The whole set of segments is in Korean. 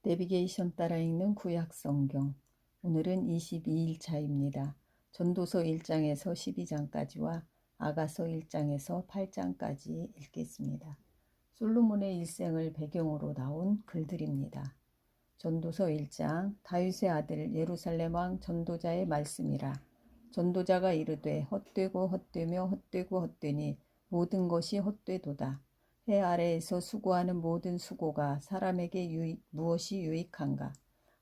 내비게이션 따라 읽는 구약성경. 오늘은 22일 차입니다. 전도서 1장에서 12장까지와 아가서 1장에서 8장까지 읽겠습니다. 솔로몬의 일생을 배경으로 나온 글들입니다. 전도서 1장. 다윗의 아들 예루살렘 왕 전도자의 말씀이라. 전도자가 이르되 헛되고 헛되며 헛되고 헛되니 모든 것이 헛되도다. 해 아래에서 수고하는 모든 수고가 사람에게 무엇이 유익한가?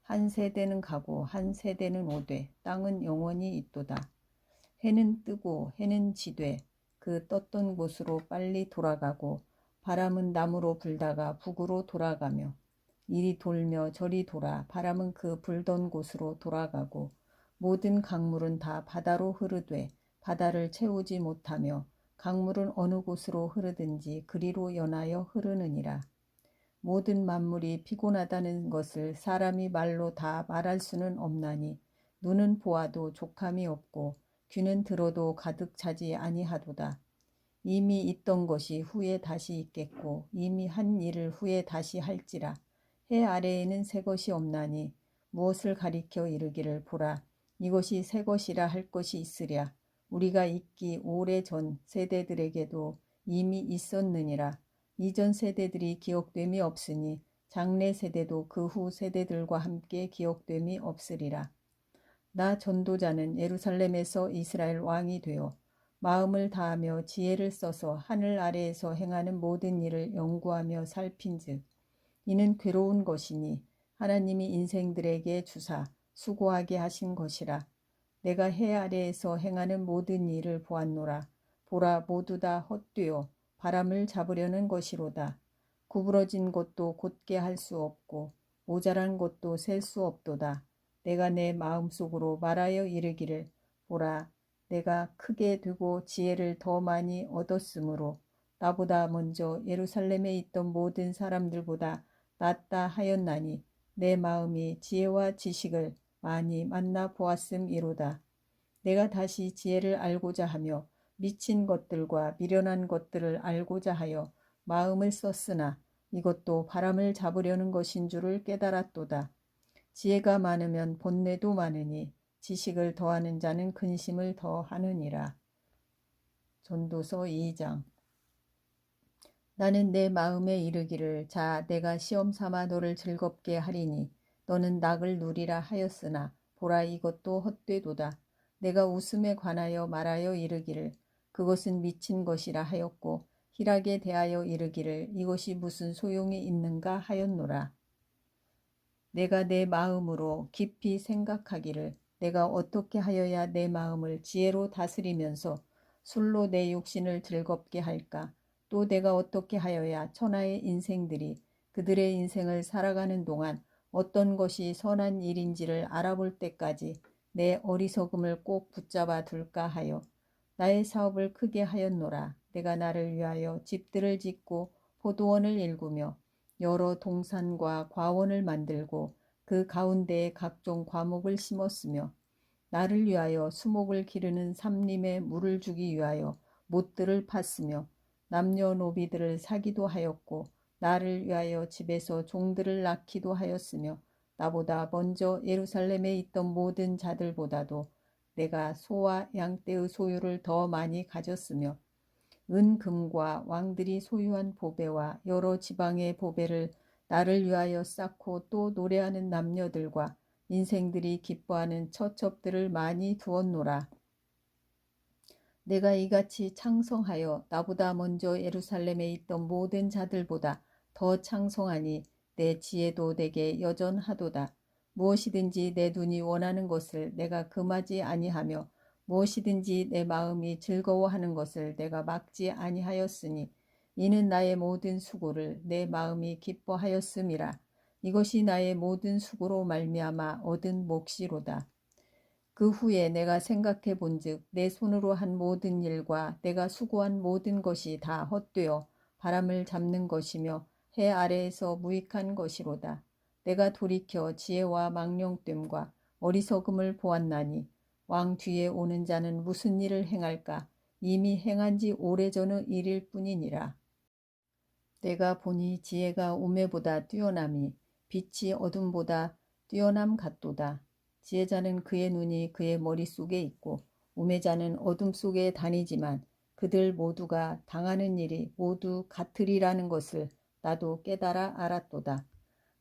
한 세대는 가고 한 세대는 오되 땅은 영원히 있도다. 해는 뜨고 해는 지되 그 떴던 곳으로 빨리 돌아가고 바람은 남으로 불다가 북으로 돌아가며 이리 돌며 저리 돌아 바람은 그 불던 곳으로 돌아가고 모든 강물은 다 바다로 흐르되 바다를 채우지 못하며 강물은 어느 곳으로 흐르든지 그리로 연하여 흐르느니라. 모든 만물이 피곤하다는 것을 사람이 말로 다 말할 수는 없나니 눈은 보아도 족함이 없고 귀는 들어도 가득 차지 아니하도다. 이미 있던 것이 후에 다시 있겠고 이미 한 일을 후에 다시 할지라. 해 아래에는 새 것이 없나니 무엇을 가리켜 이르기를 보라 이것이 새 것이라 할 것이 있으랴. 우리가 있기 오래전 세대들에게도 이미 있었느니라. 이전 세대들이 기억됨이 없으니 장래 세대도 그 후 세대들과 함께 기억됨이 없으리라. 나 전도자는 예루살렘에서 이스라엘 왕이 되어 마음을 다하며 지혜를 써서 하늘 아래에서 행하는 모든 일을 연구하며 살핀즉 이는 괴로운 것이니 하나님이 인생들에게 주사 수고하게 하신 것이라. 내가 해 아래에서 행하는 모든 일을 보았노라. 보라 모두 다 헛되어 바람을 잡으려는 것이로다. 구부러진 것도 곧게 할 수 없고 모자란 것도 셀 수 없도다. 내가 내 마음속으로 말하여 이르기를 보라 내가 크게 되고 지혜를 더 많이 얻었으므로 나보다 먼저 예루살렘에 있던 모든 사람들보다 낫다 하였나니 내 마음이 지혜와 지식을 많이 만나 보았음이로다. 내가 다시 지혜를 알고자 하며 미친 것들과 미련한 것들을 알고자 하여 마음을 썼으나 이것도 바람을 잡으려는 것인 줄을 깨달았도다. 지혜가 많으면 본뇌도 많으니 지식을 더하는 자는 근심을 더하느니라. 전도서 2장. 나는 내 마음에 이르기를 자 내가 시험 삼아 너를 즐겁게 하리니 너는 낙을 누리라 하였으나 보라 이것도 헛되도다. 내가 웃음에 관하여 말하여 이르기를 그것은 미친 것이라 하였고 희락에 대하여 이르기를 이것이 무슨 소용이 있는가 하였노라. 내가 내 마음으로 깊이 생각하기를 내가 어떻게 하여야 내 마음을 지혜로 다스리면서 술로 내 육신을 즐겁게 할까? 또 내가 어떻게 하여야 천하의 인생들이 그들의 인생을 살아가는 동안 어떤 것이 선한 일인지를 알아볼 때까지 내 어리석음을 꼭 붙잡아 둘까 하여 나의 사업을 크게 하였노라. 내가 나를 위하여 집들을 짓고 포도원을 일구며 여러 동산과 과원을 만들고 그 가운데에 각종 과목을 심었으며 나를 위하여 수목을 기르는 삼림에 물을 주기 위하여 못들을 팠으며 남녀노비들을 사기도 하였고 나를 위하여 집에서 종들을 낳기도 하였으며 나보다 먼저 예루살렘에 있던 모든 자들보다도 내가 소와 양떼의 소유를 더 많이 가졌으며 은금과 왕들이 소유한 보배와 여러 지방의 보배를 나를 위하여 쌓고 또 노래하는 남녀들과 인생들이 기뻐하는 처첩들을 많이 두었노라. 내가 이같이 창성하여 나보다 먼저 예루살렘에 있던 모든 자들보다 더 창성하니 내 지혜도 내게 여전하도다. 무엇이든지 내 눈이 원하는 것을 내가 금하지 아니하며 무엇이든지 내 마음이 즐거워하는 것을 내가 막지 아니하였으니 이는 나의 모든 수고를 내 마음이 기뻐하였음이라. 이것이 나의 모든 수고로 말미암아 얻은 몫이로다. 그 후에 내가 생각해 본즉 내 손으로 한 모든 일과 내가 수고한 모든 것이 다 헛되어 바람을 잡는 것이며 해 아래에서 무익한 것이로다. 내가 돌이켜 지혜와 망령됨과 어리석음을 보았나니 왕 뒤에 오는 자는 무슨 일을 행할까? 이미 행한 지 오래전의 일일 뿐이니라. 내가 보니 지혜가 우매보다 뛰어남이 빛이 어둠보다 뛰어남 같도다. 지혜자는 그의 눈이 그의 머릿속에 있고 우매자는 어둠 속에 다니지만 그들 모두가 당하는 일이 모두 같으리라는 것을 나도 깨달아 알았도다.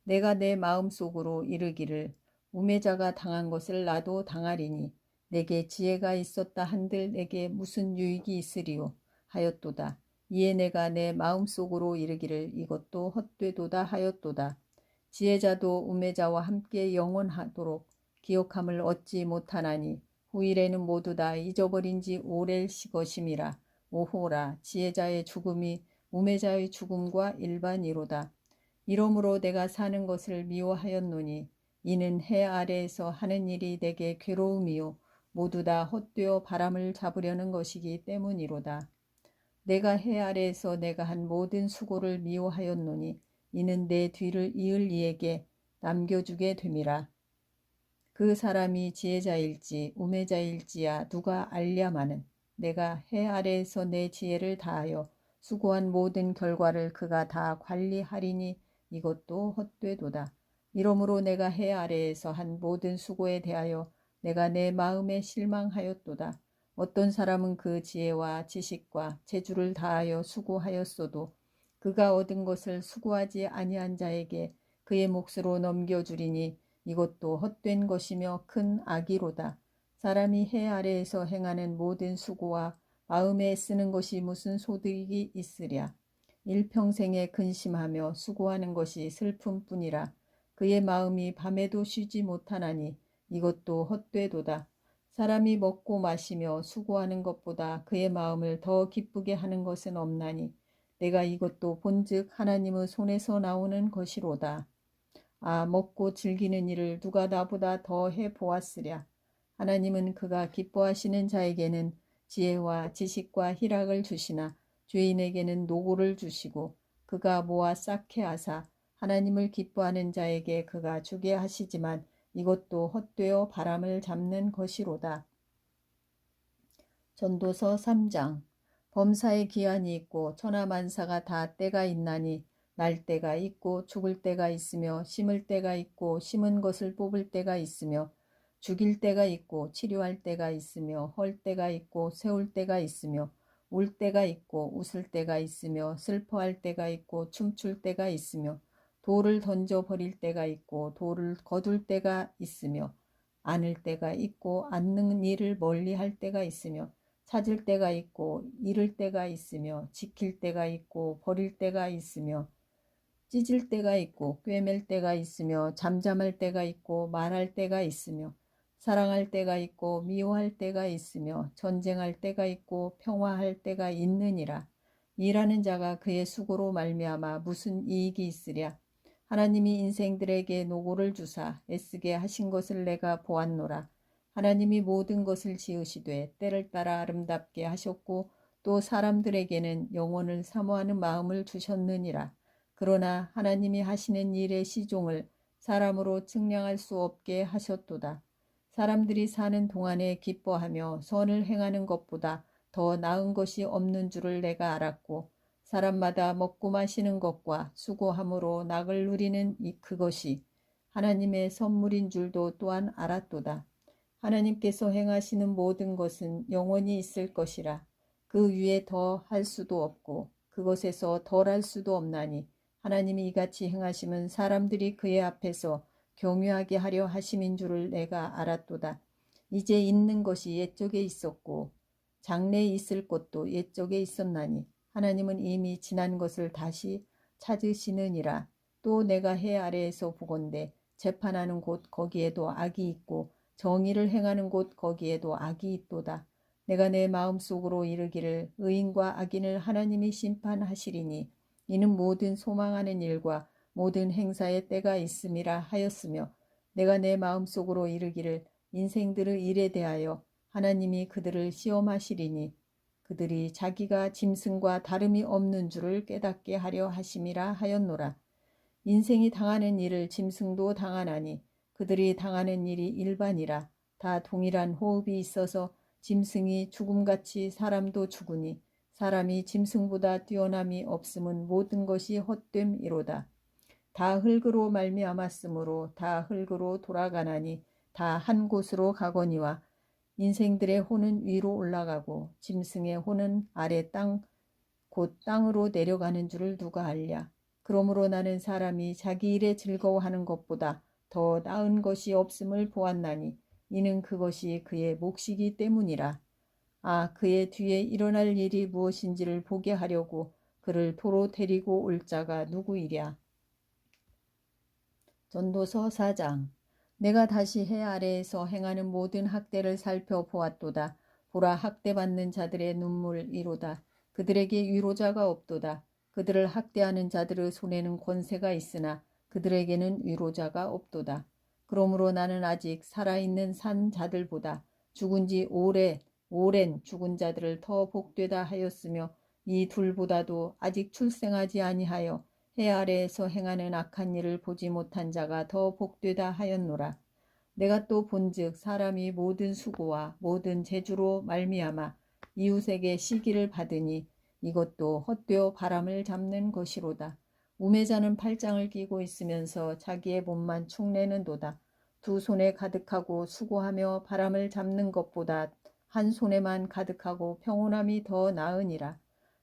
내가 내 마음속으로 이르기를 우매자가 당한 것을 나도 당하리니 내게 지혜가 있었다 한들 내게 무슨 유익이 있으리요 하였도다. 이에 내가 내 마음속으로 이르기를 이것도 헛되도다 하였도다. 지혜자도 우매자와 함께 영원하도록 기억함을 얻지 못하나니 후일에는 모두 다 잊어버린 지 오랠 것임이라. 오호라, 지혜자의 죽음이 우매자의 죽음과 일반이로다. 이러므로 내가 사는 것을 미워하였노니 이는 해 아래에서 하는 일이 내게 괴로움이요 모두 다 헛되어 바람을 잡으려는 것이기 때문이로다. 내가 해 아래에서 내가 한 모든 수고를 미워하였노니 이는 내 뒤를 이을 이에게 남겨주게 됨이라. 그 사람이 지혜자일지 우매자일지야 누가 알랴마는 내가 해 아래에서 내 지혜를 다하여 수고한 모든 결과를 그가 다 관리하리니 이것도 헛되도다. 이러므로 내가 해 아래에서 한 모든 수고에 대하여 내가 내 마음에 실망하였도다. 어떤 사람은 그 지혜와 지식과 재주를 다하여 수고하였어도 그가 얻은 것을 수고하지 아니한 자에게 그의 몫으로 넘겨주리니 이것도 헛된 것이며 큰 악이로다. 사람이 해 아래에서 행하는 모든 수고와 마음에 쓰는 것이 무슨 소득이 있으랴. 일평생에 근심하며 수고하는 것이 슬픔뿐이라. 그의 마음이 밤에도 쉬지 못하나니 이것도 헛되도다. 사람이 먹고 마시며 수고하는 것보다 그의 마음을 더 기쁘게 하는 것은 없나니 내가 이것도 본즉 하나님의 손에서 나오는 것이로다. 아, 먹고 즐기는 일을 누가 나보다 더 해보았으랴. 하나님은 그가 기뻐하시는 자에게는 지혜와 지식과 희락을 주시나 죄인에게는 노고를 주시고 그가 모아 쌓게 하사 하나님을 기뻐하는 자에게 그가 주게 하시지만 이것도 헛되어 바람을 잡는 것이로다. 전도서 3장. 범사에 기한이 있고 천하만사가 다 때가 있나니 날 때가 있고 죽을 때가 있으며 심을 때가 있고 심은 것을 뽑을 때가 있으며 죽일 때가 있고 치료할 때가 있으며 헐 때가 있고 세울 때가 있으며 울 때가 있고 웃을 때가 있으며 슬퍼할 때가 있고 춤출 때가 있으며 돌을 던져 버릴 때가 있고 돌을 거둘 때가 있으며 안을 때가 있고 안는 일을 멀리 할 때가 있으며 찾을 때가 있고 잃을 때가 있으며 지킬 때가 있고 버릴 때가 있으며 찢을 때가 있고 꿰맬 때가 있으며 잠잠할 때가 있고 말할 때가 있으며 사랑할 때가 있고 미워할 때가 있으며 전쟁할 때가 있고 평화할 때가 있느니라. 일하는 자가 그의 수고로 말미암아 무슨 이익이 있으랴. 하나님이 인생들에게 노고를 주사 애쓰게 하신 것을 내가 보았노라. 하나님이 모든 것을 지으시되 때를 따라 아름답게 하셨고 또 사람들에게는 영혼을 사모하는 마음을 주셨느니라. 그러나 하나님이 하시는 일의 시종을 사람으로 측량할 수 없게 하셨도다. 사람들이 사는 동안에 기뻐하며 선을 행하는 것보다 더 나은 것이 없는 줄을 내가 알았고 사람마다 먹고 마시는 것과 수고함으로 낙을 누리는 그것이 하나님의 선물인 줄도 또한 알았도다. 하나님께서 행하시는 모든 것은 영원히 있을 것이라. 그 위에 더 할 수도 없고 그것에서 덜 할 수도 없나니 하나님이 이같이 행하심은 사람들이 그의 앞에서 경유하게 하려 하심인 줄을 내가 알았도다. 이제 있는 것이 옛적에 있었고 장래에 있을 것도 옛적에 있었나니 하나님은 이미 지난 것을 다시 찾으시느니라. 또 내가 해 아래에서 보건대 재판하는 곳 거기에도 악이 있고 정의를 행하는 곳 거기에도 악이 있도다. 내가 내 마음속으로 이르기를 의인과 악인을 하나님이 심판하시리니 이는 모든 소망하는 일과 모든 행사의 때가 있음이라 하였으며 내가 내 마음속으로 이르기를 인생들의 일에 대하여 하나님이 그들을 시험하시리니 그들이 자기가 짐승과 다름이 없는 줄을 깨닫게 하려 하심이라 하였노라. 인생이 당하는 일을 짐승도 당하나니 그들이 당하는 일이 일반이라. 다 동일한 호흡이 있어서 짐승이 죽음같이 사람도 죽으니 사람이 짐승보다 뛰어남이 없음은 모든 것이 헛됨이로다. 다 흙으로 말미암았으므로 다 흙으로 돌아가나니 다 한 곳으로 가거니와 인생들의 혼은 위로 올라가고 짐승의 혼은 아래 땅 곧 땅으로 내려가는 줄을 누가 알랴. 그러므로 나는 사람이 자기 일에 즐거워하는 것보다 더 나은 것이 없음을 보았나니 이는 그것이 그의 몫이기 때문이라. 아, 그의 뒤에 일어날 일이 무엇인지를 보게 하려고 그를 도로 데리고 올 자가 누구이랴. 전도서 4장. 내가 다시 해 아래에서 행하는 모든 학대를 살펴보았도다. 보라, 학대받는 자들의 눈물이로다. 그들에게 위로자가 없도다. 그들을 학대하는 자들의 손에는 권세가 있으나 그들에게는 위로자가 없도다. 그러므로 나는 아직 살아있는 산 자들보다 죽은 지 오랜 죽은 자들을 더 복되다 하였으며 이 둘보다도 아직 출생하지 아니하여 해 아래에서 행하는 악한 일을 보지 못한 자가 더 복되다 하였노라. 내가 또 본즉 사람이 모든 수고와 모든 재주로 말미암아 이웃에게 시기를 받으니 이것도 헛되어 바람을 잡는 것이로다. 우매자는 팔짱을 끼고 있으면서 자기의 몸만 축내는도다. 두 손에 가득하고 수고하며 바람을 잡는 것보다 한 손에만 가득하고 평온함이 더 나으니라.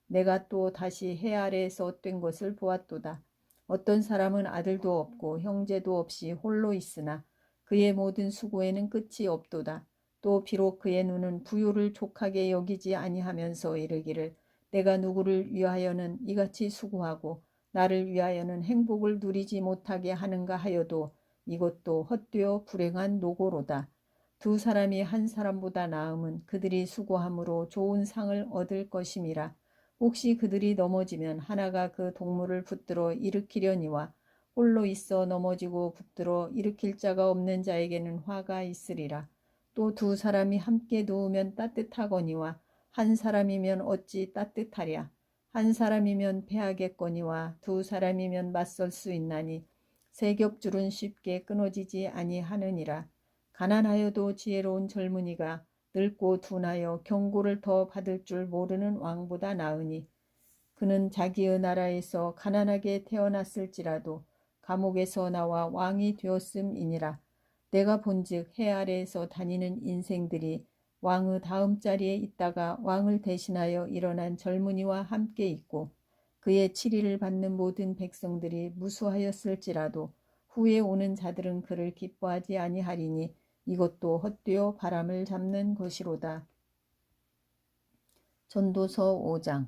내가 또 다시 해 아래에서 된 것을 보았도다. 어떤 사람은 아들도 없고 형제도 없이 홀로 있으나 그의 모든 수고에는 끝이 없도다. 또 비록 그의 눈은 부요를 족하게 여기지 아니하면서 이르기를 내가 누구를 위하여는 이같이 수고하고 나를 위하여는 행복을 누리지 못하게 하는가 하여도 이것도 헛되어 불행한 노고로다. 두 사람이 한 사람보다 나음은 그들이 수고함으로 좋은 상을 얻을 것임이라. 혹시 그들이 넘어지면 하나가 그 동물을 붙들어 일으키려니와 홀로 있어 넘어지고 붙들어 일으킬 자가 없는 자에게는 화가 있으리라. 또 두 사람이 함께 누우면 따뜻하거니와 한 사람이면 어찌 따뜻하랴. 한 사람이면 패하겠거니와 두 사람이면 맞설 수 있나니 세 겹줄은 쉽게 끊어지지 아니하느니라. 가난하여도 지혜로운 젊은이가 늙고 둔하여 경고를 더 받을 줄 모르는 왕보다 나으니 그는 자기의 나라에서 가난하게 태어났을지라도 감옥에서 나와 왕이 되었음이니라. 내가 본즉 해 아래에서 다니는 인생들이 왕의 다음 자리에 있다가 왕을 대신하여 일어난 젊은이와 함께 있고 그의 치리를 받는 모든 백성들이 무수하였을지라도 후에 오는 자들은 그를 기뻐하지 아니하리니 이것도 헛되어 바람을 잡는 것이로다. 전도서 5장.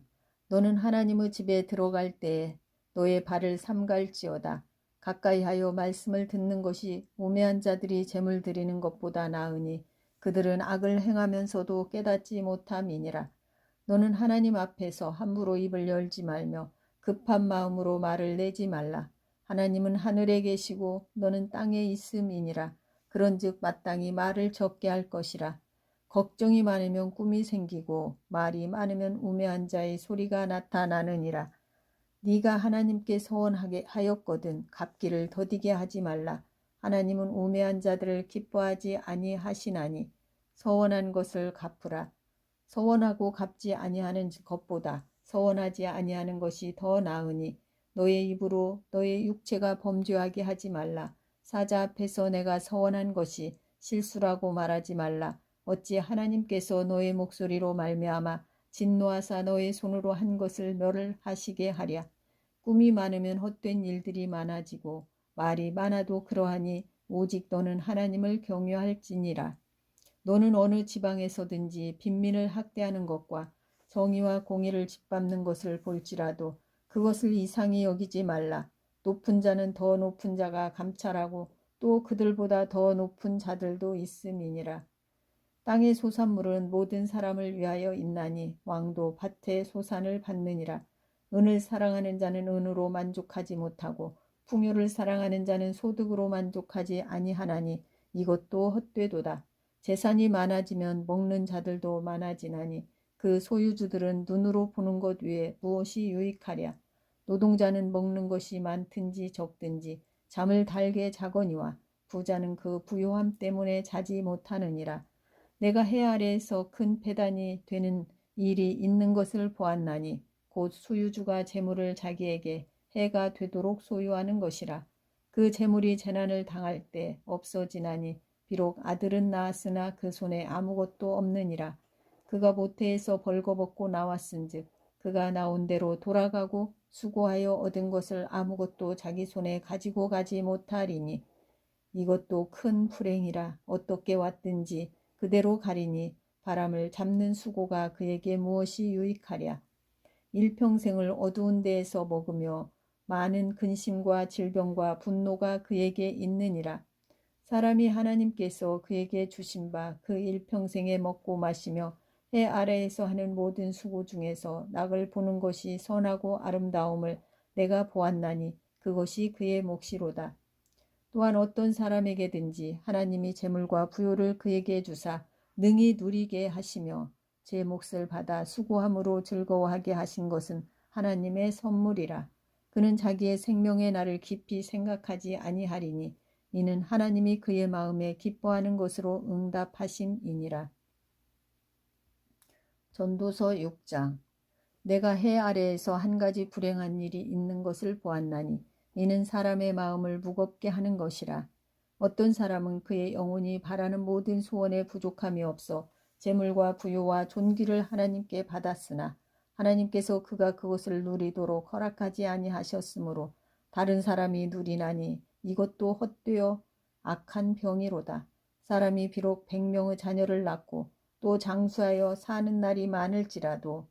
너는 하나님의 집에 들어갈 때에 너의 발을 삼갈지어다. 가까이 하여 말씀을 듣는 것이 우매한 자들이 제물 드리는 것보다 나으니 그들은 악을 행하면서도 깨닫지 못함이니라. 너는 하나님 앞에서 함부로 입을 열지 말며 급한 마음으로 말을 내지 말라. 하나님은 하늘에 계시고 너는 땅에 있음이니라. 그런즉 마땅히 말을 적게 할 것이라. 걱정이 많으면 꿈이 생기고 말이 많으면 우매한 자의 소리가 나타나느니라. 네가 하나님께 서원하게 하였거든 갚기를 더디게 하지 말라. 하나님은 우매한 자들을 기뻐하지 아니하시나니 서원한 것을 갚으라. 서원하고 갚지 아니하는 것보다 서원하지 아니하는 것이 더 나으니 너의 입으로 너의 육체가 범죄하게 하지 말라. 사자 앞에서 내가 서원한 것이 실수라고 말하지 말라. 어찌 하나님께서 너의 목소리로 말미암아 진노하사 너의 손으로 한 것을 멸하시게 하랴. 꿈이 많으면 헛된 일들이 많아지고 말이 많아도 그러하니 오직 너는 하나님을 경외할지니라. 너는 어느 지방에서든지 빈민을 학대하는 것과 정의와 공의를 짓밟는 것을 볼지라도 그것을 이상히 여기지 말라. 높은 자는 더 높은 자가 감찰하고 또 그들보다 더 높은 자들도 있음이니라. 땅의 소산물은 모든 사람을 위하여 있나니 왕도 밭의 소산을 받느니라. 은을 사랑하는 자는 은으로 만족하지 못하고 풍요를 사랑하는 자는 소득으로 만족하지 아니하나니 이것도 헛되도다. 재산이 많아지면 먹는 자들도 많아지나니 그 소유주들은 눈으로 보는 것 외에 무엇이 유익하랴. 노동자는 먹는 것이 많든지 적든지 잠을 달게 자거니와 부자는 그 부요함 때문에 자지 못하느니라. 내가 해 아래에서 큰 배단이 되는 일이 있는 것을 보았나니 곧 소유주가 재물을 자기에게 해가 되도록 소유하는 것이라. 그 재물이 재난을 당할 때 없어지나니 비록 아들은 낳았으나 그 손에 아무것도 없느니라. 그가 모태에서 벌거벗고 나왔은즉 그가 나온 대로 돌아가고 수고하여 얻은 것을 아무것도 자기 손에 가지고 가지 못하리니 이것도 큰 불행이라. 어떻게 왔든지 그대로 가리니 바람을 잡는 수고가 그에게 무엇이 유익하랴. 일평생을 어두운 데에서 먹으며 많은 근심과 질병과 분노가 그에게 있느니라. 사람이 하나님께서 그에게 주신 바 그 일평생에 먹고 마시며 해 아래에서 하는 모든 수고 중에서 낙을 보는 것이 선하고 아름다움을 내가 보았나니 그것이 그의 몫이로다. 또한 어떤 사람에게든지 하나님이 재물과 부요를 그에게 주사 능히 누리게 하시며 제 몫을 받아 수고함으로 즐거워하게 하신 것은 하나님의 선물이라. 그는 자기의 생명의 날을 깊이 생각하지 아니하리니 이는 하나님이 그의 마음에 기뻐하는 것으로 응답하심이니라. 전도서 6장. 내가 해 아래에서 한 가지 불행한 일이 있는 것을 보았나니 이는 사람의 마음을 무겁게 하는 것이라. 어떤 사람은 그의 영혼이 바라는 모든 소원에 부족함이 없어 재물과 부요와 존귀를 하나님께 받았으나 하나님께서 그가 그것을 누리도록 허락하지 아니하셨으므로 다른 사람이 누리나니 이것도 헛되어 악한 병이로다. 사람이 비록 100명의 자녀를 낳고 또 장수하여 사는 날이 많을지라도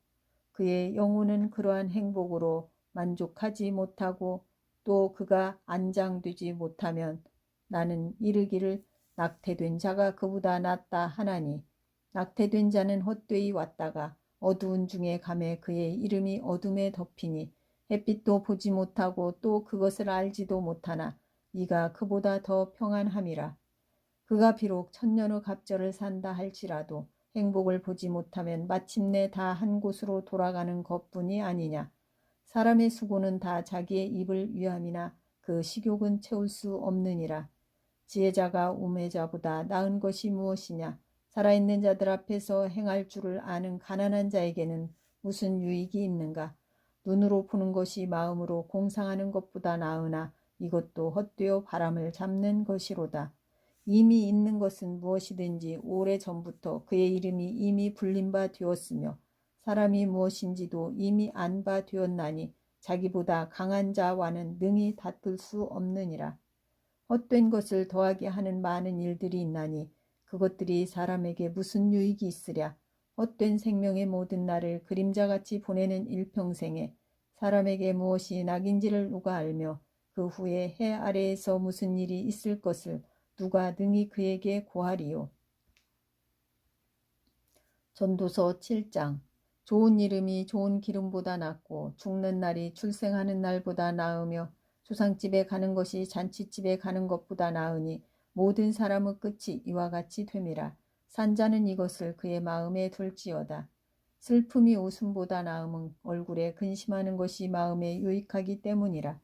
그의 영혼은 그러한 행복으로 만족하지 못하고 또 그가 안장되지 못하면 나는 이르기를 낙태된 자가 그보다 낫다 하나니 낙태된 자는 헛되이 왔다가 어두운 중에 감에 그의 이름이 어둠에 덮이니 햇빛도 보지 못하고 또 그것을 알지도 못하나 이가 그보다 더 평안함이라. 그가 비록 천년의 갑절을 산다 할지라도 행복을 보지 못하면 마침내 다 한 곳으로 돌아가는 것뿐이 아니냐. 사람의 수고는 다 자기의 입을 위함이나 그 식욕은 채울 수 없느니라. 지혜자가 우매자보다 나은 것이 무엇이냐. 살아있는 자들 앞에서 행할 줄을 아는 가난한 자에게는 무슨 유익이 있는가. 눈으로 보는 것이 마음으로 공상하는 것보다 나으나 이것도 헛되어 바람을 잡는 것이로다. 이미 있는 것은 무엇이든지 오래전부터 그의 이름이 이미 불린 바 되었으며 사람이 무엇인지도 이미 안 바 되었나니 자기보다 강한 자와는 능히 다툴 수 없느니라. 헛된 것을 더하게 하는 많은 일들이 있나니 그것들이 사람에게 무슨 유익이 있으랴. 헛된 생명의 모든 날을 그림자같이 보내는 일평생에 사람에게 무엇이 낙인지를 누가 알며 그 후에 해 아래에서 무슨 일이 있을 것을 누가 능히 그에게 고하리요. 전도서 7장. 좋은 이름이 좋은 기름보다 낫고 죽는 날이 출생하는 날보다 나으며 조상집에 가는 것이 잔치집에 가는 것보다 나으니 모든 사람의 끝이 이와 같이 됨이라. 산자는 이것을 그의 마음에 둘지어다. 슬픔이 웃음보다 나음은 얼굴에 근심하는 것이 마음에 유익하기 때문이라.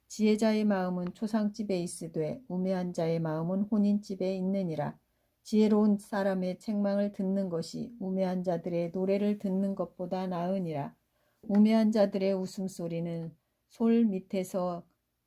지혜자의 마음은 초상집에 있으되 우매한 자의 마음은 혼인집에 있느니라. 지혜로운 사람의 책망을 듣는 것이 우매한 자들의 노래를 듣는 것보다 나으니라. 우매한 자들의 웃음소리는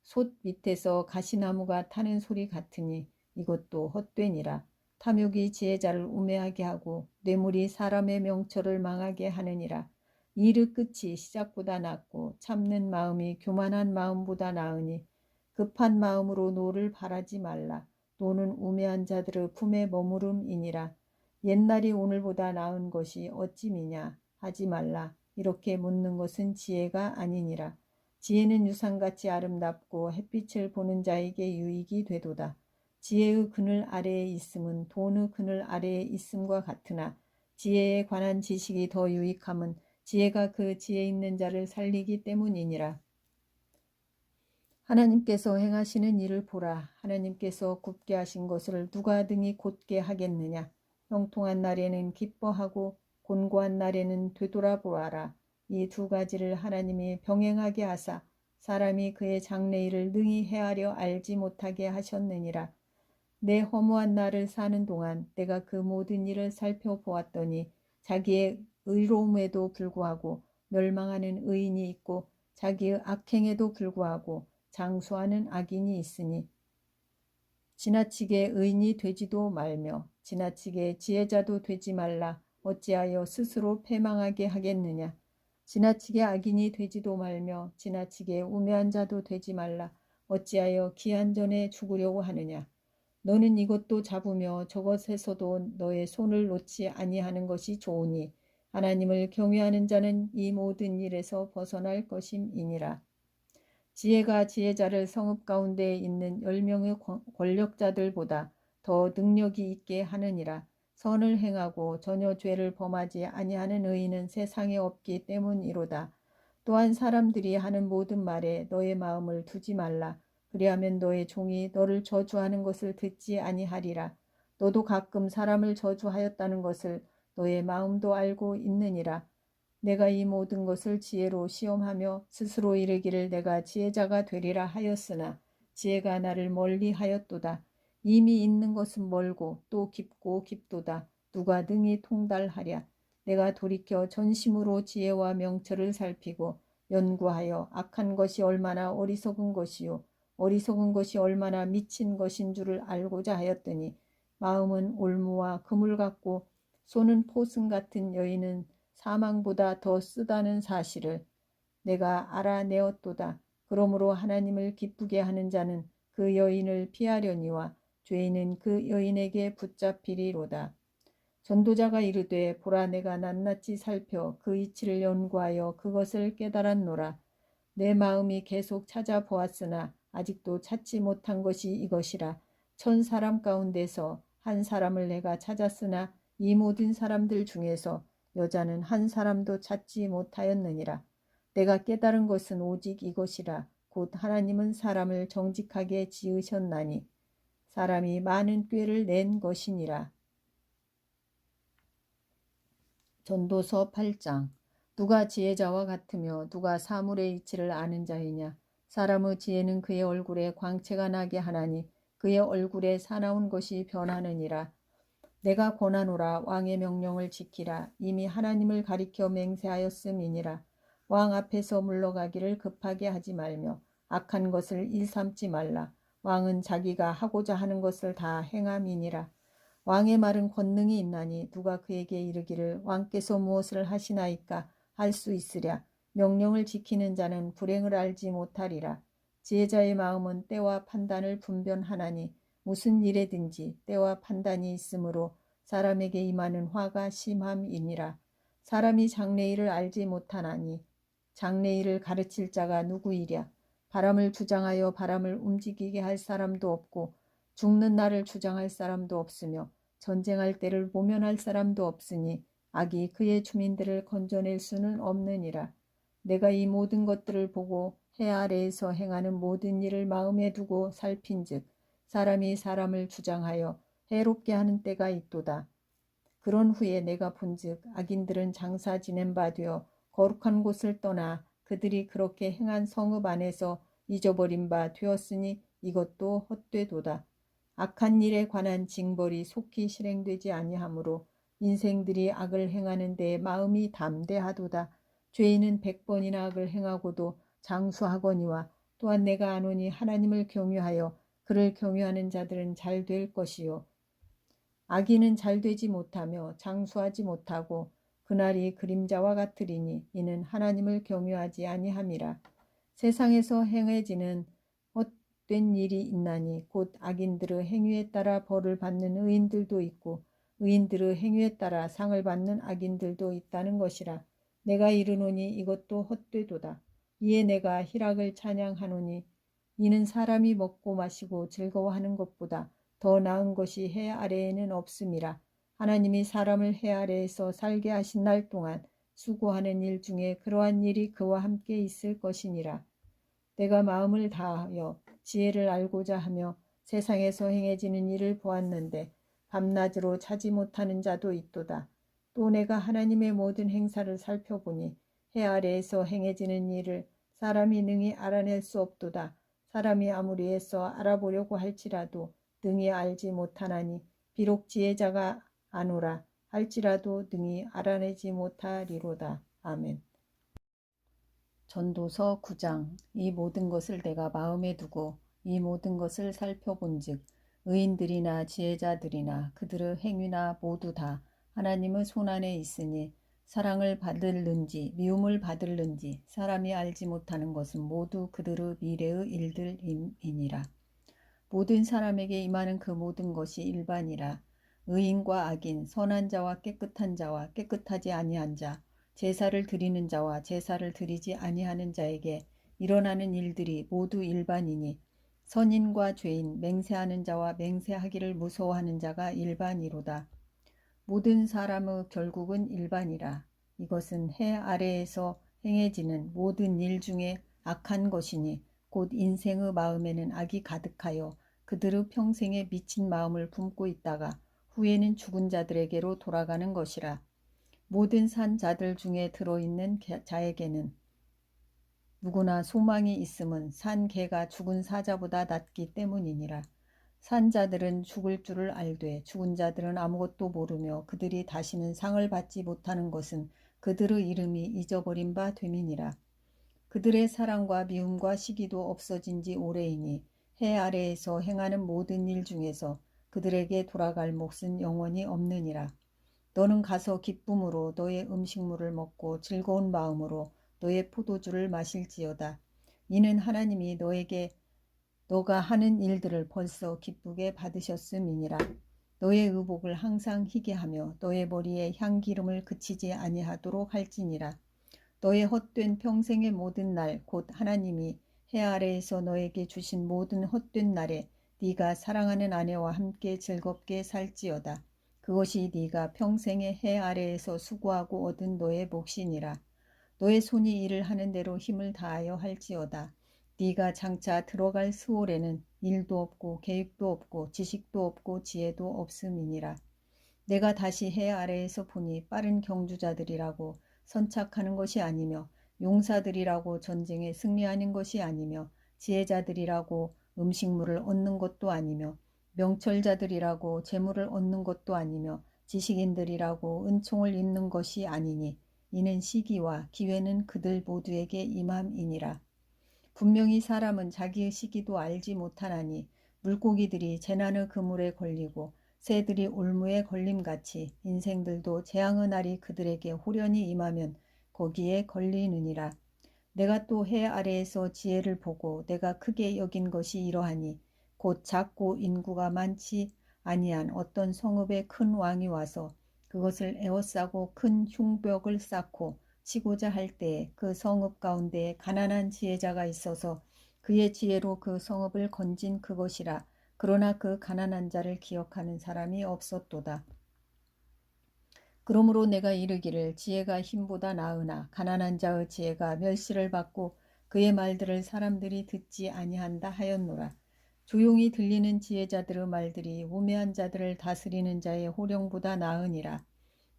솥 밑에서 가시나무가 타는 소리 같으니 이것도 헛되니라. 탐욕이 지혜자를 우매하게 하고 뇌물이 사람의 명철을 망하게 하느니라. 일의 끝이 시작보다 낫고 참는 마음이 교만한 마음보다 나으니 급한 마음으로 노를 바라지 말라. 노는 우매한 자들의 품에 머무름이니라. 옛날이 오늘보다 나은 것이 어찌미냐 하지 말라. 이렇게 묻는 것은 지혜가 아니니라. 지혜는 유산같이 아름답고 햇빛을 보는 자에게 유익이 되도다. 지혜의 그늘 아래에 있음은 돈의 그늘 아래에 있음과 같으나 지혜에 관한 지식이 더 유익함은 지혜가 그 지혜 있는 자를 살리기 때문이니라. 하나님께서 행하시는 일을 보라. 하나님께서 굽게 하신 것을 누가 등이 곧게 하겠느냐. 형통한 날에는 기뻐하고 곤고한 날에는 되돌아보아라. 이 두 가지를 하나님이 병행하게 하사 사람이 그의 장래일을 능히 헤아려 알지 못하게 하셨느니라. 내 허무한 날을 사는 동안 내가 그 모든 일을 살펴보았더니 자기의 의로움에도 불구하고 멸망하는 의인이 있고 자기의 악행에도 불구하고 장수하는 악인이 있으니 지나치게 의인이 되지도 말며 지나치게 지혜자도 되지 말라. 어찌하여 스스로 패망하게 하겠느냐. 지나치게 악인이 되지도 말며 지나치게 우매한 자도 되지 말라. 어찌하여 기한 전에 죽으려고 하느냐. 너는 이것도 잡으며 저것에서도 너의 손을 놓지 아니하는 것이 좋으니 하나님을 경외하는 자는 이 모든 일에서 벗어날 것임이니라. 지혜가 지혜자를 성읍 가운데 있는 10명의 권력자들보다 더 능력이 있게 하느니라. 선을 행하고 전혀 죄를 범하지 아니하는 의인은 세상에 없기 때문이로다. 또한 사람들이 하는 모든 말에 너의 마음을 두지 말라. 그리하면 너의 종이 너를 저주하는 것을 듣지 아니하리라. 너도 가끔 사람을 저주하였다는 것을 너의 마음도 알고 있느니라. 내가 이 모든 것을 지혜로 시험하며 스스로 이르기를 내가 지혜자가 되리라 하였으나 지혜가 나를 멀리 하였도다. 이미 있는 것은 멀고 또 깊고 깊도다. 누가 능히 통달하랴. 내가 돌이켜 전심으로 지혜와 명철을 살피고 연구하여 악한 것이 얼마나 어리석은 것이요 어리석은 것이 얼마나 미친 것인 줄을 알고자 하였더니 마음은 올무와 그물 같고 손은 포승 같은 여인은 사망보다 더 쓰다는 사실을 내가 알아내었도다. 그러므로 하나님을 기쁘게 하는 자는 그 여인을 피하려니와 죄인은 그 여인에게 붙잡히리로다. 전도자가 이르되 보라 내가 낱낱이 살펴 그 이치를 연구하여 그것을 깨달았노라. 내 마음이 계속 찾아보았으나 아직도 찾지 못한 것이 이것이라. 1000사람 가운데서 한 사람을 내가 찾았으나 이 모든 사람들 중에서 여자는 한 사람도 찾지 못하였느니라. 내가 깨달은 것은 오직 이것이라. 곧 하나님은 사람을 정직하게 지으셨나니 사람이 많은 꾀를 낸 것이니라. 전도서 8장. 누가 지혜자와 같으며 누가 사물의 이치를 아는 자이냐. 사람의 지혜는 그의 얼굴에 광채가 나게 하나니 그의 얼굴에 사나운 것이 변하느니라. 내가 권하노라. 왕의 명령을 지키라. 이미 하나님을 가리켜 맹세하였음이니라. 왕 앞에서 물러가기를 급하게 하지 말며 악한 것을 일삼지 말라. 왕은 자기가 하고자 하는 것을 다 행함이니라. 왕의 말은 권능이 있나니 누가 그에게 이르기를 왕께서 무엇을 하시나이까 할 수 있으랴. 명령을 지키는 자는 불행을 알지 못하리라. 지혜자의 마음은 때와 판단을 분별하나니 무슨 일에든지 때와 판단이 있으므로 사람에게 임하는 화가 심함이니라. 사람이 장래일을 알지 못하나니 장래일을 가르칠 자가 누구이랴. 바람을 주장하여 바람을 움직이게 할 사람도 없고 죽는 날을 주장할 사람도 없으며 전쟁할 때를 모면할 사람도 없으니 악이 그의 주민들을 건져낼 수는 없느니라. 내가 이 모든 것들을 보고 해 아래에서 행하는 모든 일을 마음에 두고 살핀즉 사람이 사람을 주장하여 해롭게 하는 때가 있도다. 그런 후에 내가 본즉 악인들은 장사 지낸 바 되어 거룩한 곳을 떠나 그들이 그렇게 행한 성읍 안에서 잊어버린 바 되었으니 이것도 헛되도다. 악한 일에 관한 징벌이 속히 실행되지 아니하므로 인생들이 악을 행하는 데 마음이 담대하도다. 죄인은 100번이나 악을 행하고도 장수하거니와 또한 내가 아노니 하나님을 경유하여 그를 경유하는 자들은 잘 될 것이요 악인은 잘 되지 못하며 장수하지 못하고 그날이 그림자와 같으리니 이는 하나님을 경유하지 아니함이라. 세상에서 행해지는 헛된 일이 있나니 곧 악인들의 행위에 따라 벌을 받는 의인들도 있고 의인들의 행위에 따라 상을 받는 악인들도 있다는 것이라. 내가 이르노니 이것도 헛되도다. 이에 내가 희락을 찬양하노니 이는 사람이 먹고 마시고 즐거워하는 것보다 더 나은 것이 해 아래에는 없음이라. 하나님이 사람을 해 아래에서 살게 하신 날 동안 수고하는 일 중에 그러한 일이 그와 함께 있을 것이니라. 내가 마음을 다하여 지혜를 알고자 하며 세상에서 행해지는 일을 보았는데 밤낮으로 차지 못하는 자도 있도다. 또 내가 하나님의 모든 행사를 살펴보니 해 아래에서 행해지는 일을 사람이 능히 알아낼 수 없도다. 사람이 아무리 애써 알아보려고 할지라도 능히 알지 못하나니 비록 지혜자가 아노라 할지라도 능히 알아내지 못하리로다. 아멘. 전도서 9장. 이 모든 것을 내가 마음에 두고 이 모든 것을 살펴본즉 의인들이나 지혜자들이나 그들의 행위나 모두 다 하나님의 손안에 있으니 사랑을 받을는지 미움을 받을는지 사람이 알지 못하는 것은 모두 그들의 미래의 일들이니라. 모든 사람에게 임하는 그 모든 것이 일반이라. 의인과 악인, 선한 자와 깨끗한 자와 깨끗하지 아니한 자, 제사를 드리는 자와 제사를 드리지 아니하는 자에게 일어나는 일들이 모두 일반이니 선인과 죄인, 맹세하는 자와 맹세하기를 무서워하는 자가 일반이로다. 모든 사람의 결국은 일반이라. 이것은 해 아래에서 행해지는 모든 일 중에 악한 것이니 곧 인생의 마음에는 악이 가득하여 그들의 평생에 미친 마음을 품고 있다가 후에는 죽은 자들에게로 돌아가는 것이라. 모든 산 자들 중에 들어있는 자에게는 누구나 소망이 있음은 산 개가 죽은 사자보다 낫기 때문이니라. 산 자들은 죽을 줄을 알되 죽은 자들은 아무것도 모르며 그들이 다시는 상을 받지 못하는 것은 그들의 이름이 잊어버린 바 됨이니라. 그들의 사랑과 미움과 시기도 없어진 지 오래이니 해 아래에서 행하는 모든 일 중에서 그들에게 돌아갈 몫은 영원히 없느니라. 너는 가서 기쁨으로 너의 음식물을 먹고 즐거운 마음으로 너의 포도주를 마실지어다. 이는 하나님이 너에게 너가 하는 일들을 벌써 기쁘게 받으셨음이니라. 너의 의복을 항상 희게 하며 너의 머리에 향기름을 그치지 아니하도록 할지니라. 너의 헛된 평생의 모든 날 곧 하나님이 해 아래에서 너에게 주신 모든 헛된 날에 네가 사랑하는 아내와 함께 즐겁게 살지어다. 그것이 네가 평생의 해 아래에서 수고하고 얻은 너의 몫이니라. 너의 손이 일을 하는 대로 힘을 다하여 할지어다. 네가 장차 들어갈 스올에는 일도 없고 계획도 없고 지식도 없고 지혜도 없음이니라. 내가 다시 해 아래에서 보니 빠른 경주자들이라고 선착하는 것이 아니며 용사들이라고 전쟁에 승리하는 것이 아니며 지혜자들이라고 음식물을 얻는 것도 아니며 명철자들이라고 재물을 얻는 것도 아니며 지식인들이라고 은총을 입는 것이 아니니 이는 시기와 기회는 그들 모두에게 임함이니라. 분명히 사람은 자기의 시기도 알지 못하나니 물고기들이 재난의 그물에 걸리고 새들이 올무에 걸림같이 인생들도 재앙의 날이 그들에게 호련히 임하면 거기에 걸리느니라. 내가 또 해 아래에서 지혜를 보고 내가 크게 여긴 것이 이러하니 곧 작고 인구가 많지 아니한 어떤 성읍에 큰 왕이 와서 그것을 에워싸고 큰 흉벽을 쌓고 치고자 할 때에 그 성읍 가운데에 가난한 지혜자가 있어서 그의 지혜로 그 성읍을 건진 그것이라. 그러나 그 가난한 자를 기억하는 사람이 없었도다. 그러므로 내가 이르기를 지혜가 힘보다 나으나 가난한 자의 지혜가 멸시를 받고 그의 말들을 사람들이 듣지 아니한다 하였노라. 조용히 들리는 지혜자들의 말들이 우매한 자들을 다스리는 자의 호령보다 나으니라.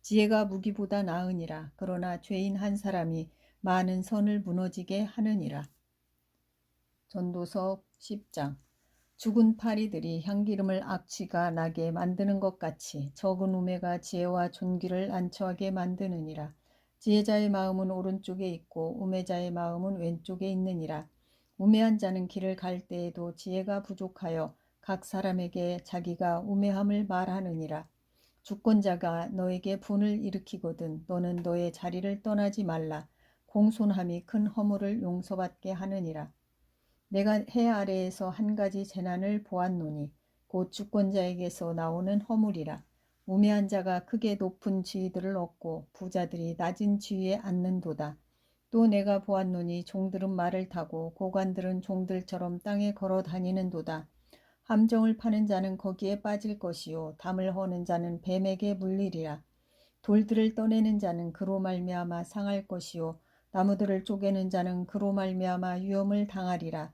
지혜가 무기보다 나으니라. 그러나 죄인 한 사람이 많은 선을 무너지게 하느니라. 전도서 10장. 죽은 파리들이 향기름을 악취가 나게 만드는 것 같이 적은 우매가 지혜와 존귀를 안처하게 만드느니라. 지혜자의 마음은 오른쪽에 있고 우매자의 마음은 왼쪽에 있느니라. 우매한 자는 길을 갈 때에도 지혜가 부족하여 각 사람에게 자기가 우매함을 말하느니라. 주권자가 너에게 분을 일으키거든 너는 너의 자리를 떠나지 말라. 공손함이 큰 허물을 용서받게 하느니라. 내가 해 아래에서 한 가지 재난을 보았노니 곧 주권자에게서 나오는 허물이라. 우매한 자가 크게 높은 지위들을 얻고 부자들이 낮은 지위에 앉는도다. 또 내가 보았노니 종들은 말을 타고 고관들은 종들처럼 땅에 걸어 다니는도다. 함정을 파는 자는 거기에 빠질 것이요 담을 허는 자는 뱀에게 물리리라. 돌들을 떠내는 자는 그로 말미암아 상할 것이요 나무들을 쪼개는 자는 그로 말미암아 위험을 당하리라.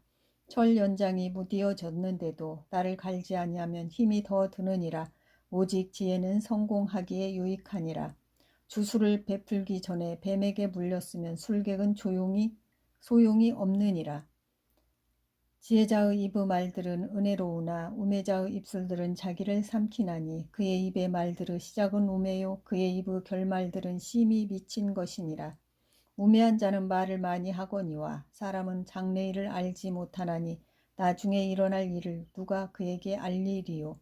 철 연장이 무디어졌는데도 나를 갈지 아니하면 힘이 더 드느니라. 오직 지혜는 성공하기에 유익하니라. 주술을 베풀기 전에 뱀에게 물렸으면 술객은 소용이 없느니라. 지혜자의 입의 말들은 은혜로우나 우매자의 입술들은 자기를 삼키나니 그의 입의 말들의 시작은 우매요 그의 입의 결말들은 심히 미친 것이니라. 우매한 자는 말을 많이 하거니와 사람은 장래일을 알지 못하나니 나중에 일어날 일을 누가 그에게 알리리요.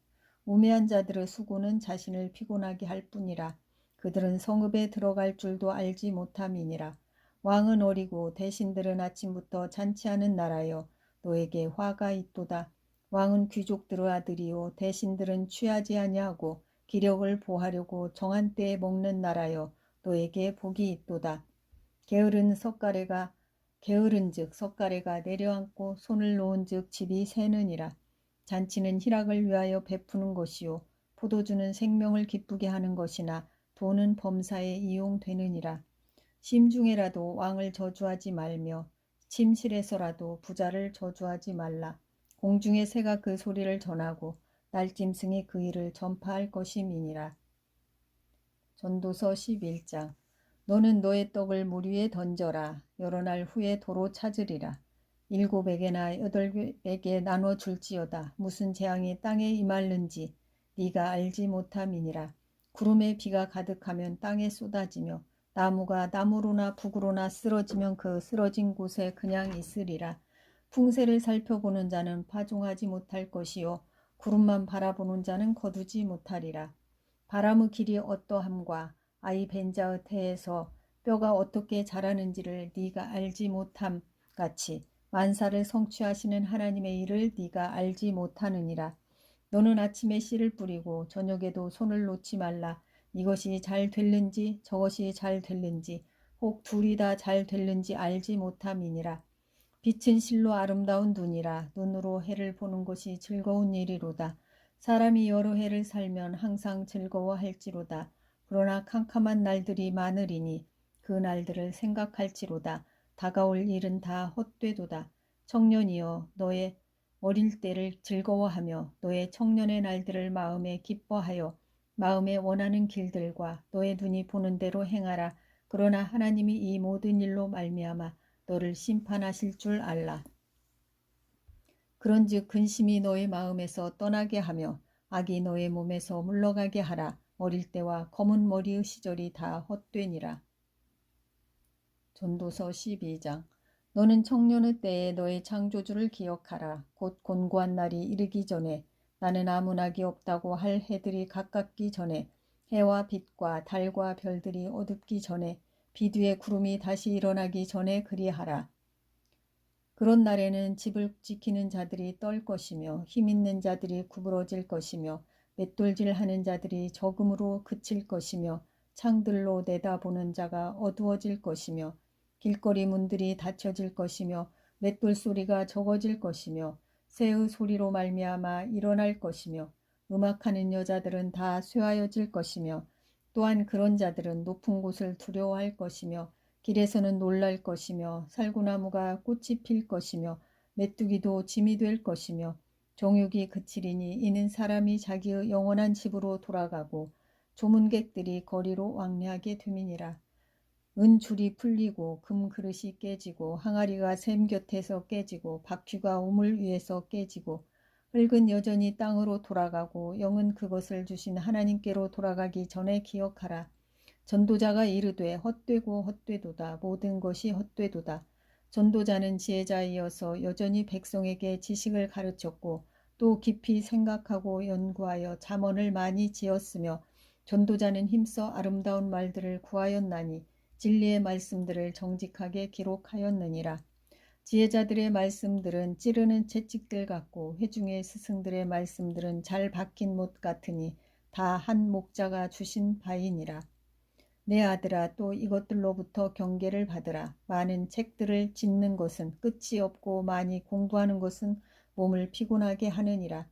우매한 자들의 수고는 자신을 피곤하게 할 뿐이라. 그들은 성읍에 들어갈 줄도 알지 못함이니라. 왕은 어리고 대신들은 아침부터 잔치하는 나라여 너에게 화가 있도다. 왕은 귀족들의 아들이요 대신들은 취하지 아니하고 기력을 보하려고 정한 때에 먹는 나라여 너에게 복이 있도다. 게으른즉 석가래가 내려앉고 손을 놓은즉 집이 새느니라. 잔치는 희락을 위하여 베푸는 것이요 포도주는 생명을 기쁘게 하는 것이나 돈은 범사에 이용되느니라. 심중에라도 왕을 저주하지 말며 침실에서라도 부자를 저주하지 말라. 공중의 새가 그 소리를 전하고 날짐승이 그 일을 전파할 것임이니라. 전도서 11장. 너는 너의 떡을 물 위에 던져라. 여러 날 후에 도로 찾으리라. 7에게나 8에게 나눠 줄지어다. 무슨 재앙이 땅에 임할는지 네가 알지 못함이니라. 구름에 비가 가득하면 땅에 쏟아지며 나무가 나무로나 북으로나 쓰러지면 그 쓰러진 곳에 그냥 있으리라. 풍세를 살펴보는 자는 파종하지 못할 것이요 구름만 바라보는 자는 거두지 못하리라. 바람의 길이 어떠함과 아이 벤자의 태에서 뼈가 어떻게 자라는지를 네가 알지 못함 같이 만사를 성취하시는 하나님의 일을 네가 알지 못하느니라. 너는 아침에 씨를 뿌리고 저녁에도 손을 놓지 말라. 이것이 잘 될는지 저것이 잘 될는지 혹 둘이 다 잘 될는지 알지 못함이니라. 빛은 실로 아름다운 눈이라. 눈으로 해를 보는 것이 즐거운 일이로다. 사람이 여러 해를 살면 항상 즐거워할지로다. 그러나 캄캄한 날들이 많으리니 그 날들을 생각할지로다. 다가올 일은 다 헛되도다. 청년이여 너의 어릴 때를 즐거워하며 너의 청년의 날들을 마음에 기뻐하여 마음에 원하는 길들과 너의 눈이 보는 대로 행하라. 그러나 하나님이 이 모든 일로 말미암아 너를 심판하실 줄 알라. 그런즉 근심이 너의 마음에서 떠나게 하며 악이 너의 몸에서 물러가게 하라. 어릴 때와 검은 머리의 시절이 다 헛되니라. 전도서 12장. 너는 청년의 때에 너의 창조주를 기억하라. 곧 곤고한 날이 이르기 전에 나는 아무 낙이 없다고 할 해들이 가깝기 전에 해와 빛과 달과 별들이 어둡기 전에 비뒤에 구름이 다시 일어나기 전에 그리하라. 그런 날에는 집을 지키는 자들이 떨 것이며 힘있는 자들이 구부러질 것이며 맷돌질하는 자들이 적음으로 그칠 것이며 창들로 내다보는 자가 어두워질 것이며 길거리 문들이 닫혀질 것이며 맷돌 소리가 적어질 것이며 새의 소리로 말미암아 일어날 것이며 음악하는 여자들은 다 쇠하여질 것이며 또한 그런 자들은 높은 곳을 두려워할 것이며 길에서는 놀랄 것이며 살구나무가 꽃이 필 것이며 메뚜기도 짐이 될 것이며 정욕이 그치리니 이는 사람이 자기의 영원한 집으로 돌아가고 조문객들이 거리로 왕래하게 됨이니라. 은줄이 풀리고 금그릇이 깨지고 항아리가 샘 곁에서 깨지고 바퀴가 우물 위에서 깨지고 흙은 여전히 땅으로 돌아가고 영은 그것을 주신 하나님께로 돌아가기 전에 기억하라. 전도자가 이르되 헛되고 헛되도다. 모든 것이 헛되도다. 전도자는 지혜자이어서 여전히 백성에게 지식을 가르쳤고 또 깊이 생각하고 연구하여 잠언을 많이 지었으며 전도자는 힘써 아름다운 말들을 구하였나니 진리의 말씀들을 정직하게 기록하였느니라. 지혜자들의 말씀들은 찌르는 채찍들 같고 회중의 스승들의 말씀들은 잘 박힌 못 같으니 다 한 목자가 주신 바이니라. 내 아들아 또 이것들로부터 경계를 받으라. 많은 책들을 짓는 것은 끝이 없고 많이 공부하는 것은 몸을 피곤하게 하느니라.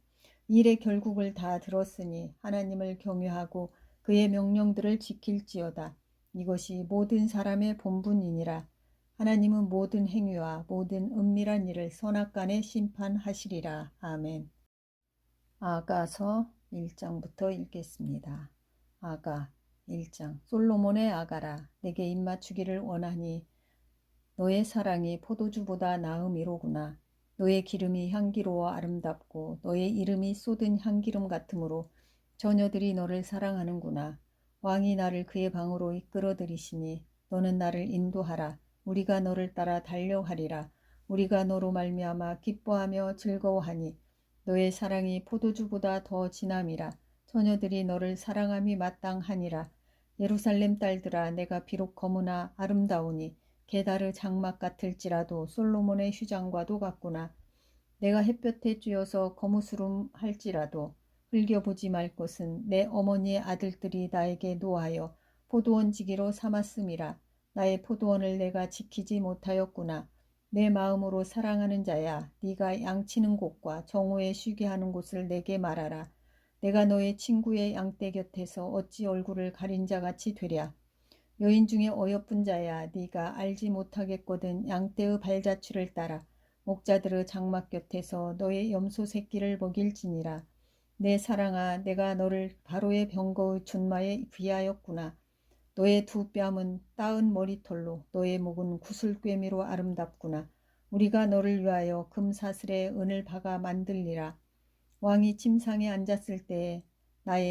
일의 결국을 다 들었으니 하나님을 경외하고 그의 명령들을 지킬지어다. 이것이 모든 사람의 본분이니라. 하나님은 모든 행위와 모든 은밀한 일을 선악간에 심판하시리라. 아멘. 아가서 1장부터 읽겠습니다. 아가 1장. 솔로몬의 아가라, 내게 입맞추기를 원하니 너의 사랑이 포도주보다 나음이로구나. 너의 기름이 향기로워 아름답고 너의 이름이 쏟은 향기름 같으므로 처녀들이 너를 사랑하는구나. 왕이 나를 그의 방으로 이끌어 들이시니 너는 나를 인도하라. 우리가 너를 따라 달려하리라. 우리가 너로 말미암아 기뻐하며 즐거워하니 너의 사랑이 포도주보다 더 진함이라. 처녀들이 너를 사랑함이 마땅하니라. 예루살렘 딸들아, 내가 비록 거무나 아름다우니 게다르 장막 같을지라도 솔로몬의 휴장과도 같구나. 내가 햇볕에 쬐어서 거무스름 할지라도 흘겨보지 말 것은 내 어머니의 아들들이 나에게 노하여 포도원 지기로 삼았음이라. 나의 포도원을 내가 지키지 못하였구나. 내 마음으로 사랑하는 자야, 네가 양치는 곳과 정오에 쉬게 하는 곳을 내게 말하라. 내가 너의 친구의 양떼 곁에서 어찌 얼굴을 가린 자같이 되랴. 여인 중에 어여쁜 자야, 네가 알지 못하겠거든. 양떼의 발자취를 따라 목자들의 장막 곁에서 너의 염소 새끼를 먹일지니라. 내 사랑아, 내가 너를 바로의 병거의 준마에 귀하였구나. 너의 두 뺨은 따은 머리털로, 너의 목은 구슬꿰미로 아름답구나. 우리가 너를 위하여 금사슬에 은을 박아 만들리라. 왕이 침상에 앉았을 때에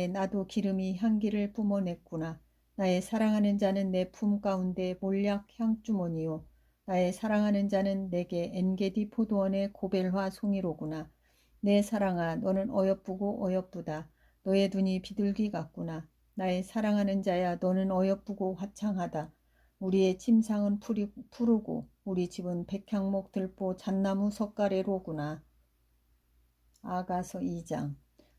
나도 기름이 향기를 뿜어냈구나. 나의 사랑하는 자는 내 품 가운데 몰약 향주머니요. 나의 사랑하는 자는 내게 엔게디 포도원의 고벨화 송이로구나. 내 사랑아, 너는 어여쁘고 어여쁘다. 너의 눈이 비둘기 같구나. 나의 사랑하는 자야, 너는 어여쁘고 화창하다. 우리의 침상은 푸르고 우리 집은 백향목 들보 잣나무 석가래로구나. 아가서 2장.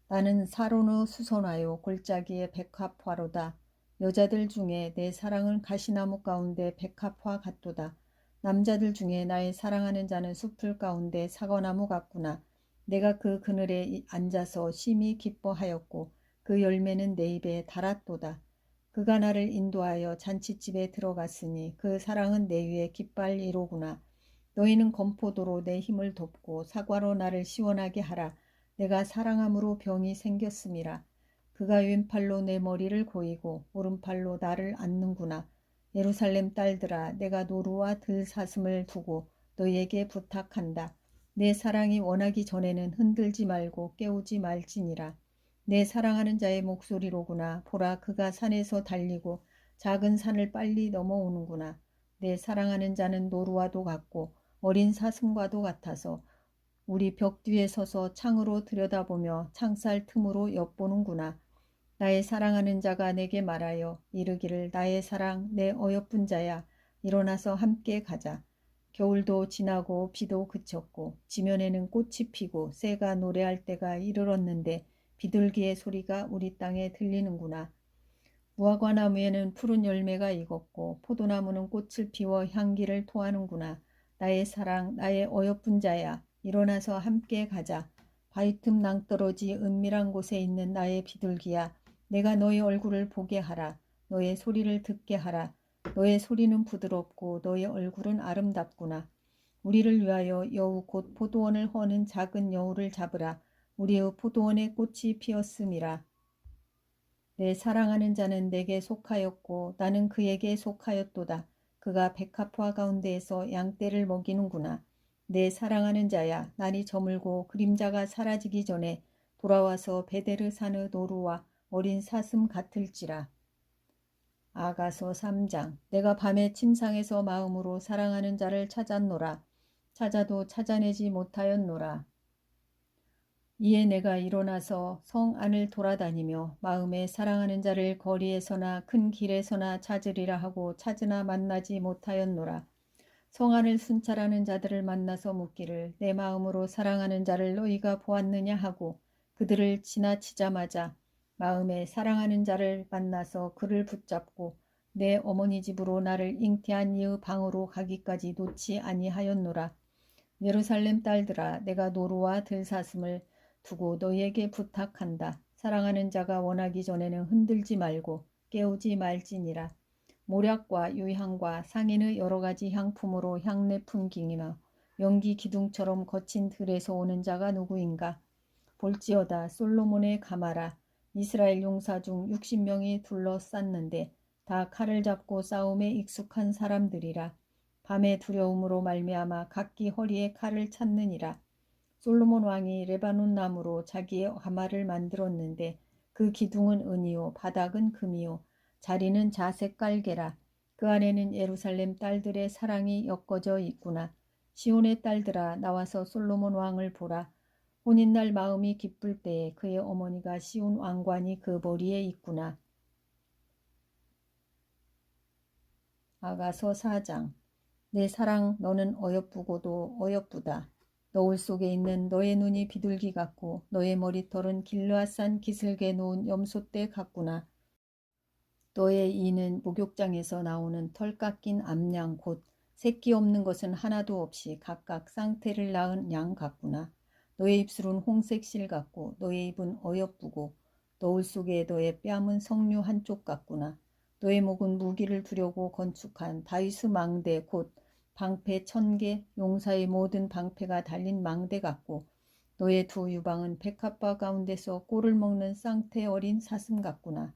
나는 사로는 수선화요 골짜기의 백합화로다. 여자들 중에 내 사랑은 가시나무 가운데 백합화 같도다. 남자들 중에 나의 사랑하는 자는 숲풀 가운데 사과나무 같구나. 내가 그 그늘에 앉아서 심히 기뻐하였고 그 열매는 내 입에 달았도다. 그가 나를 인도하여 잔치집에 들어갔으니 그 사랑은 내 위에 깃발이로구나. 너희는 건포도로 내 힘을 돕고 사과로 나를 시원하게 하라. 내가 사랑함으로 병이 생겼음이라. 그가 왼팔로 내 머리를 고이고 오른팔로 나를 안는구나. 예루살렘 딸들아, 내가 노루와 들사슴을 두고 너희에게 부탁한다. 내 사랑이 원하기 전에는 흔들지 말고 깨우지 말지니라. 내 사랑하는 자의 목소리로구나. 보라, 그가 산에서 달리고 작은 산을 빨리 넘어오는구나. 내 사랑하는 자는 노루와도 같고 어린 사슴과도 같아서 우리 벽 뒤에 서서 창으로 들여다보며 창살 틈으로 엿보는구나. 나의 사랑하는 자가 내게 말하여 이르기를 나의 사랑 내 어여쁜 자야 일어나서 함께 가자. 겨울도 지나고 비도 그쳤고 지면에는 꽃이 피고 새가 노래할 때가 이르렀는데 비둘기의 소리가 우리 땅에 들리는구나. 무화과나무에는 푸른 열매가 익었고 포도나무는 꽃을 피워 향기를 토하는구나. 나의 사랑, 나의 어여쁜 자야, 일어나서 함께 가자. 바위틈 낭떠러지 은밀한 곳에 있는 나의 비둘기야, 내가 너의 얼굴을 보게 하라. 너의 소리를 듣게 하라. 너의 소리는 부드럽고 너의 얼굴은 아름답구나. 우리를 위하여 여우 곧 포도원을 허는 작은 여우를 잡으라. 우리의 포도원에 꽃이 피었음이라. 내 사랑하는 자는 내게 속하였고 나는 그에게 속하였도다. 그가 백합화 가운데에서 양떼를 먹이는구나. 내 사랑하는 자야, 날이 저물고 그림자가 사라지기 전에 돌아와서 베데르 산의 노루와 어린 사슴 같을지라. 아가서 3장. 내가 밤에 침상에서 마음으로 사랑하는 자를 찾았노라. 찾아도 찾아내지 못하였노라. 이에 내가 일어나서 성 안을 돌아다니며 마음에 사랑하는 자를 거리에서나 큰 길에서나 찾으리라 하고 찾으나 만나지 못하였노라. 성 안을 순찰하는 자들을 만나서 묻기를 내 마음으로 사랑하는 자를 너희가 보았느냐 하고 그들을 지나치자마자 마음에 사랑하는 자를 만나서 그를 붙잡고 내 어머니 집으로 나를 잉태한 이의 방으로 가기까지 놓지 아니하였노라. 예루살렘 딸들아, 내가 노루와 들사슴을 두고 너희에게 부탁한다. 사랑하는 자가 원하기 전에는 흔들지 말고 깨우지 말지니라. 모략과 유향과 상인의 여러 가지 향품으로 향내 풍기며 연기 기둥처럼 거친 들에서 오는 자가 누구인가? 볼지어다 솔로몬의 가마라. 이스라엘 용사 중 60명이 둘러쌌는데 다 칼을 잡고 싸움에 익숙한 사람들이라. 밤의 두려움으로 말미암아 각기 허리에 칼을 찾느니라. 솔로몬 왕이 레바논 나무로 자기의 가마를 만들었는데 그 기둥은 은이요 바닥은 금이요 자리는 자색 깔개라. 그 안에는 예루살렘 딸들의 사랑이 엮어져 있구나. 시온의 딸들아 나와서 솔로몬 왕을 보라. 혼인날 마음이 기쁠 때에 그의 어머니가 시온 왕관이 그 머리에 있구나. 아가서 4장. 내 사랑 너는 어여쁘고도 어여쁘다. 너울 속에 있는 너의 눈이 비둘기 같고 너의 머리털은 길르앗산 기슭에 놓은 염소떼 같구나. 너의 이는 목욕장에서 나오는 털 깎인 암양 곧 새끼 없는 것은 하나도 없이 각각 쌍태를 낳은 양 같구나. 너의 입술은 홍색 실 같고 너의 입은 어여쁘고 너울 속에 너의 뺨은 석류 한쪽 같구나. 너의 목은 무기를 두려고 건축한 다윗의 망대 곧 방패 1000개 용사의 모든 방패가 달린 망대 같고 너의 두 유방은 백합화 가운데서 꼴을 먹는 쌍태 어린 사슴 같구나.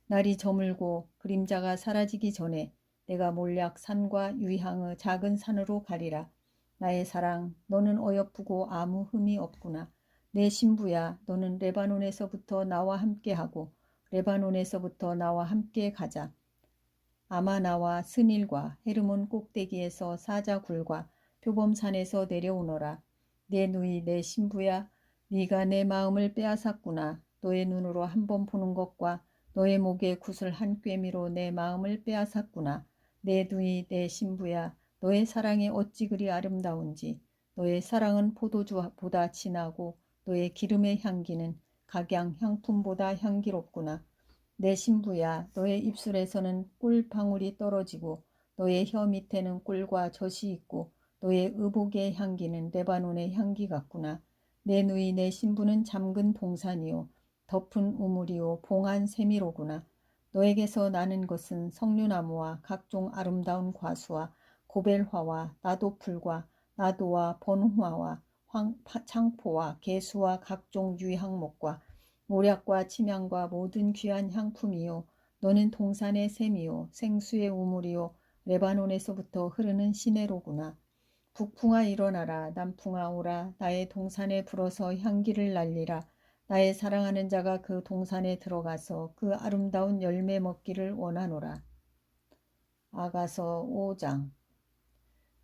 날이 저물고 그림자가 사라지기 전에 내가 몰약 산과 유향의 작은 산으로 가리라. 나의 사랑 너는 어여쁘고 아무 흠이 없구나. 내 신부야 너는 레바논에서부터 나와 함께하고 레바논에서부터 나와 함께 가자. 아마나와 스닐과 헤르몬 꼭대기에서 사자굴과 표범산에서 내려오너라. 내 누이 내 신부야 네가 내 마음을 빼앗았구나. 너의 눈으로 한 번 보는 것과 너의 목에 구슬 한 꿰미로 내 마음을 빼앗았구나. 내 누이 내 신부야 너의 사랑이 어찌 그리 아름다운지. 너의 사랑은 포도주보다 진하고 너의 기름의 향기는 각양 향품보다 향기롭구나. 내 신부야 너의 입술에서는 꿀방울이 떨어지고 너의 혀 밑에는 꿀과 젖이 있고 너의 의복의 향기는 레바논의 향기 같구나. 내 누이 내 신부는 잠근 동산이요 덮은 우물이요 봉한 세미로구나. 너에게서 나는 것은 석류나무와 각종 아름다운 과수와 고벨화와 나도풀과 나도와 번화와 창포와 개수와 각종 유향목과 모략과 침향과 모든 귀한 향품이요 너는 동산의 샘이요 생수의 우물이요 레바논에서부터 흐르는 시내로구나. 북풍아 일어나라 남풍아 오라 나의 동산에 불어서 향기를 날리라. 나의 사랑하는 자가 그 동산에 들어가서 그 아름다운 열매 먹기를 원하노라. 아가서 5장.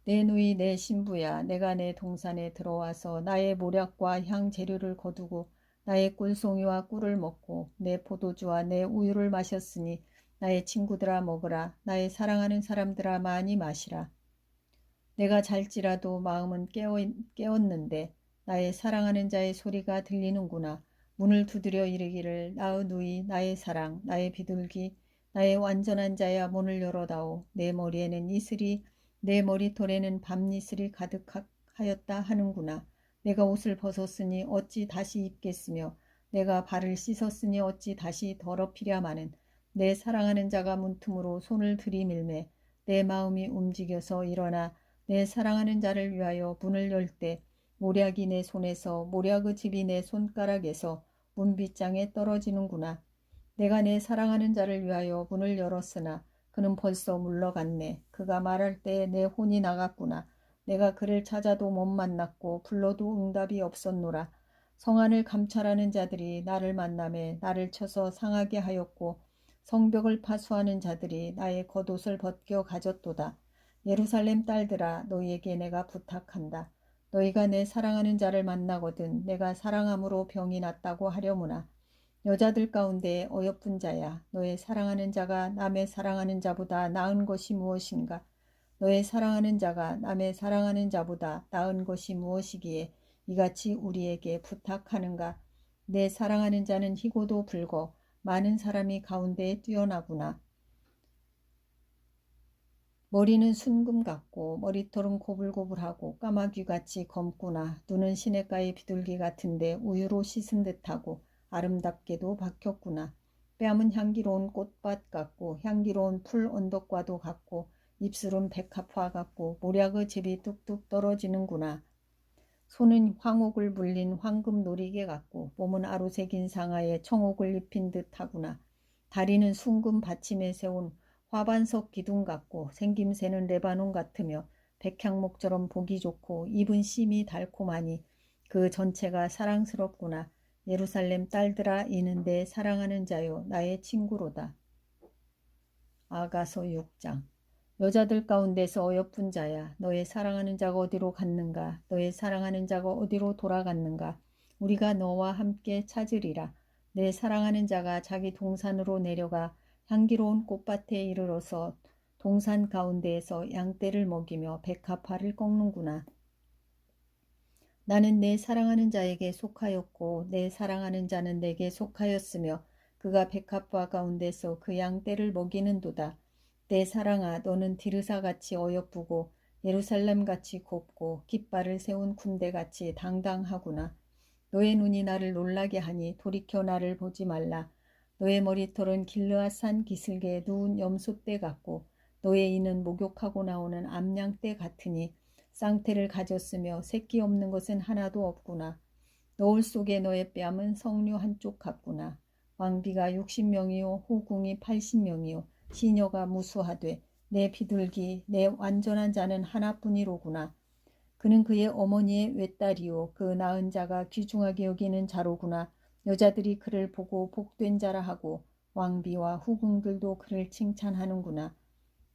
내 누이 내 신부야 내가 내 동산에 들어와서 나의 모략과 향 재료를 거두고 나의 꿀송이와 꿀을 먹고 내 포도주와 내 우유를 마셨으니 나의 친구들아 먹으라. 나의 사랑하는 사람들아 많이 마시라. 내가 잘지라도 마음은 깨었는데 나의 사랑하는 자의 소리가 들리는구나. 문을 두드려 이르기를 나의 누이 나의 사랑 나의 비둘기 나의 완전한 자야 문을 열어다오. 내 머리에는 이슬이 내 머리털에는 밤이슬이 가득하였다 하는구나. 내가 옷을 벗었으니 어찌 다시 입겠으며 내가 발을 씻었으니 어찌 다시 더럽히랴마는. 내 사랑하는 자가 문틈으로 손을 들이밀매 내 마음이 움직여서 일어나 내 사랑하는 자를 위하여 문을 열 때 모략이 내 손에서 모략의 집이 내 손가락에서 문빗장에 떨어지는구나. 내가 내 사랑하는 자를 위하여 문을 열었으나 그는 벌써 물러갔네. 그가 말할 때에 내 혼이 나갔구나. 내가 그를 찾아도 못 만났고 불러도 응답이 없었노라. 성안을 감찰하는 자들이 나를 만나매 나를 쳐서 상하게 하였고 성벽을 파수하는 자들이 나의 겉옷을 벗겨 가졌도다. 예루살렘 딸들아 너희에게 내가 부탁한다. 너희가 내 사랑하는 자를 만나거든 내가 사랑함으로 병이 낫다고 하려무나. 여자들 가운데 어여쁜 자야 너의 사랑하는 자가 남의 사랑하는 자보다 나은 것이 무엇인가. 너의 사랑하는 자가 남의 사랑하는 자보다 나은 것이 무엇이기에 이같이 우리에게 부탁하는가. 내 사랑하는 자는 희고도 붉어 많은 사람이 가운데에 뛰어나구나. 머리는 순금 같고 머리털은 고불고불하고 까마귀같이 검구나. 눈은 시냇가의 비둘기 같은데 우유로 씻은 듯하고 아름답게도 박혔구나. 뺨은 향기로운 꽃밭 같고 향기로운 풀 언덕과도 같고 입술은 백합화 같고 모략의 즙이 뚝뚝 떨어지는구나. 손은 황옥을 물린 황금 놀이개 같고 몸은 아로새긴 상아에 청옥을 입힌 듯하구나. 다리는 순금 받침에 세운 화반석 기둥 같고 생김새는 레바논 같으며 백향목처럼 보기 좋고 입은 심이 달콤하니 그 전체가 사랑스럽구나. 예루살렘 딸들아 이는 내 사랑하는 자요 나의 친구로다. 아가서 6장. 여자들 가운데서 어여쁜 자야. 너의 사랑하는 자가 어디로 갔는가? 너의 사랑하는 자가 어디로 돌아갔는가? 우리가 너와 함께 찾으리라. 내 사랑하는 자가 자기 동산으로 내려가 향기로운 꽃밭에 이르러서 동산 가운데에서 양떼를 먹이며 백합화를 꺾는구나. 나는 내 사랑하는 자에게 속하였고 내 사랑하는 자는 내게 속하였으며 그가 백합화 가운데서 그 양떼를 먹이는도다. 내 사랑아, 너는 디르사같이 어여쁘고 예루살렘같이 곱고 깃발을 세운 군대같이 당당하구나. 너의 눈이 나를 놀라게 하니 돌이켜 나를 보지 말라. 너의 머리털은 길르앗산 기슭에 누운 염소떼 같고 너의 이는 목욕하고 나오는 암양떼 같으니 쌍태를 가졌으며 새끼 없는 것은 하나도 없구나. 노을 속에 너의 뺨은 석류 한쪽 같구나. 왕비가 60명이요 호궁이 80명이요 시녀가 무수하되 내 비둘기 내 완전한 자는 하나뿐이로구나. 그는 그의 어머니의 외딸이요 그 낳은 자가 귀중하게 여기는 자로구나. 여자들이 그를 보고 복된 자라 하고 왕비와 후궁들도 그를 칭찬하는구나.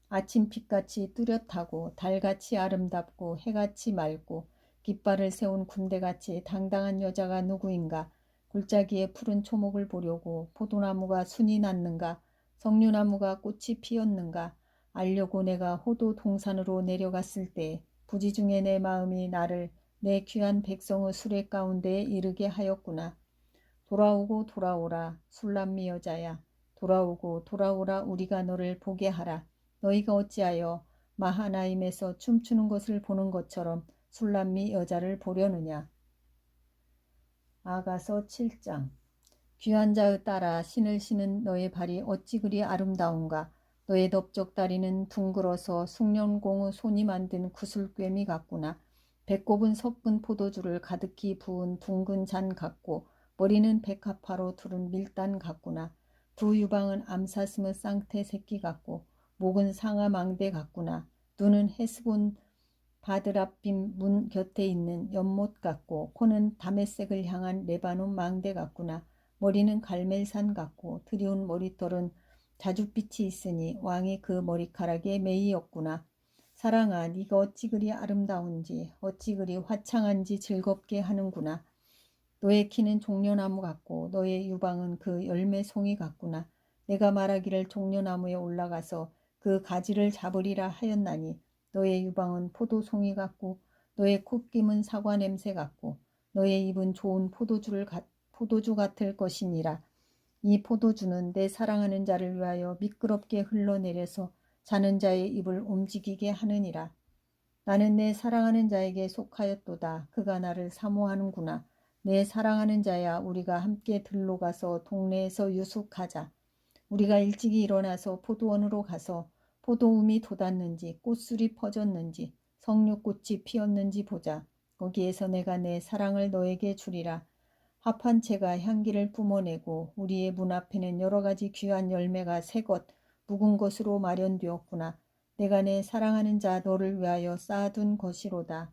아침빛같이 뚜렷하고 달같이 아름답고 해같이 맑고 깃발을 세운 군대같이 당당한 여자가 누구인가? 골짜기에 푸른 초목을 보려고 포도나무가 순이 났는가? 석류나무가 꽃이 피었는가? 알려고 내가 호도 동산으로 내려갔을 때 부지 중에 내 마음이 나를 내 귀한 백성의 수레 가운데에 이르게 하였구나. 돌아오고 돌아오라 술람미 여자야. 돌아오고 돌아오라 우리가 너를 보게 하라. 너희가 어찌하여 마하나임에서 춤추는 것을 보는 것처럼 술람미 여자를 보려느냐. 아가서 7장. 귀한 자의 딸아 신을 신은 너의 발이 어찌 그리 아름다운가. 너의 넓적다리는 둥글어서 숭늉공의 손이 만든 구슬꿰미 같구나. 배꼽은 섞은 포도주를 가득히 부은 둥근 잔 같고 머리는 백합화로 두른 밀단 같구나. 두 유방은 암사슴의 쌍태 새끼 같고 목은 상아 망대 같구나. 눈은 헤스본 바드랍빔 문 곁에 있는 연못 같고 코는 다메섹을 향한 레바논 망대 같구나. 머리는 갈멜산 같고 드리운 머리털은 자줏빛이 있으니 왕이 그 머리카락에 매이었구나. 사랑아, 네가 어찌 그리 아름다운지 어찌 그리 화창한지 즐겁게 하는구나. 너의 키는 종려나무 같고 너의 유방은 그 열매 송이 같구나. 내가 말하기를 종려나무에 올라가서 그 가지를 잡으리라 하였나니 너의 유방은 포도송이 같고 너의 콧김은 사과 냄새 같고 너의 입은 좋은 포도주 같을 것이니라. 이 포도주는 내 사랑하는 자를 위하여 미끄럽게 흘러내려서 자는 자의 입을 움직이게 하느니라. 나는 내 사랑하는 자에게 속하였도다. 그가 나를 사모하는구나. 내 사랑하는 자야, 우리가 함께 들로 가서 동네에서 유숙하자. 우리가 일찍이 일어나서 포도원으로 가서 포도움이 돋았는지 꽃술이 퍼졌는지 석류꽃이 피었는지 보자. 거기에서 내가 내 사랑을 너에게 주리라. 합한채가 향기를 뿜어내고 우리의 문 앞에는 여러 가지 귀한 열매가 새것 묵은 것으로 마련되었구나. 내가 내 사랑하는 자 너를 위하여 쌓아둔 것이로다.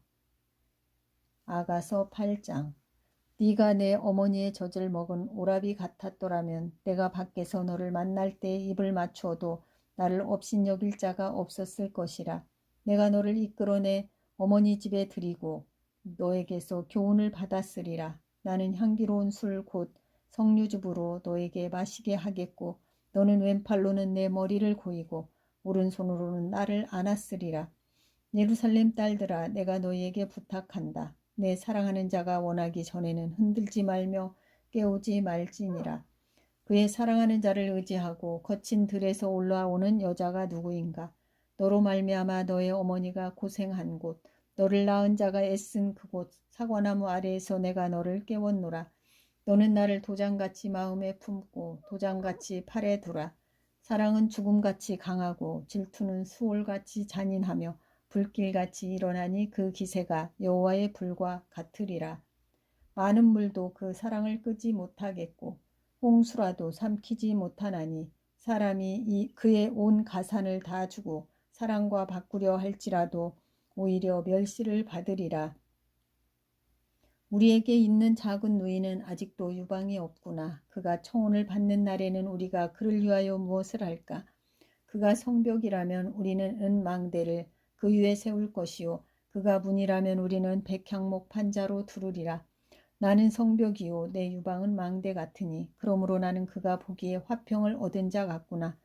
아가서 8장. 네가 내 어머니의 젖을 먹은 오라비 같았더라면 내가 밖에서 너를 만날 때 입을 맞추어도 나를 업신여길 자가 없었을 것이라. 내가 너를 이끌어내 어머니 집에 들이고 너에게서 교훈을 받았으리라. 나는 향기로운 술 곧 석류즙으로 너에게 마시게 하겠고 너는 왼팔로는 내 머리를 고이고 오른손으로는 나를 안았으리라. 예루살렘 딸들아, 내가 너희에게 부탁한다. 내 사랑하는 자가 원하기 전에는 흔들지 말며 깨우지 말지니라. 그의 사랑하는 자를 의지하고 거친 들에서 올라오는 여자가 누구인가? 너로 말미암아 너의 어머니가 고생한 곳, 너를 낳은 자가 애쓴 그곳 사과나무 아래에서 내가 너를 깨웠노라. 너는 나를 도장같이 마음에 품고 도장같이 팔에 두라. 사랑은 죽음같이 강하고 질투는 수월같이 잔인하며 불길같이 일어나니 그 기세가 여호와의 불과 같으리라. 많은 물도 그 사랑을 끄지 못하겠고 홍수라도 삼키지 못하나니 사람이 그의 온 가산을 다 주고 사랑과 바꾸려 할지라도 오히려 멸시를 받으리라. 우리에게 있는 작은 누이는 아직도 유방이 없구나. 그가 청혼을 받는 날에는 우리가 그를 위하여 무엇을 할까? 그가 성벽이라면 우리는 은망대를 그 위에 세울 것이요 그가 문이라면 우리는 백향목 판자로 두르리라. 나는 성벽이요 내 유방은 망대 같으니 그러므로 나는 그가 보기에 화평을 얻은 자 같구나.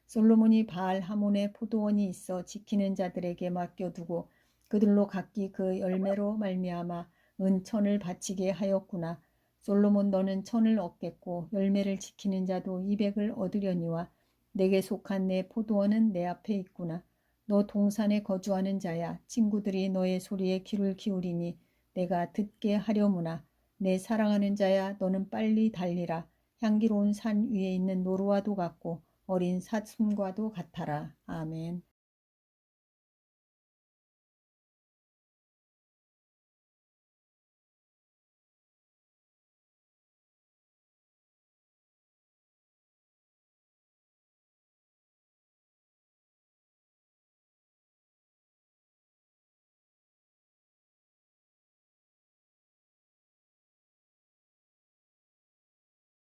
솔로몬이 바알 하몬의 포도원이 있어 지키는 자들에게 맡겨두고 그들로 각기 그 열매로 말미암아 은천을 바치게 하였구나. 솔로몬 너는 천을 얻겠고 열매를 지키는 자도 200을 얻으려니와 내게 속한 내 포도원은 내 앞에 있구나. 너 동산에 거주하는 자야. 친구들이 너의 소리에 귀를 기울이니 내가 듣게 하려무나. 내 사랑하는 자야 너는 빨리 달리라. 향기로운 산 위에 있는 노루와도 같고 어린 사슴과도 같아라. 아멘.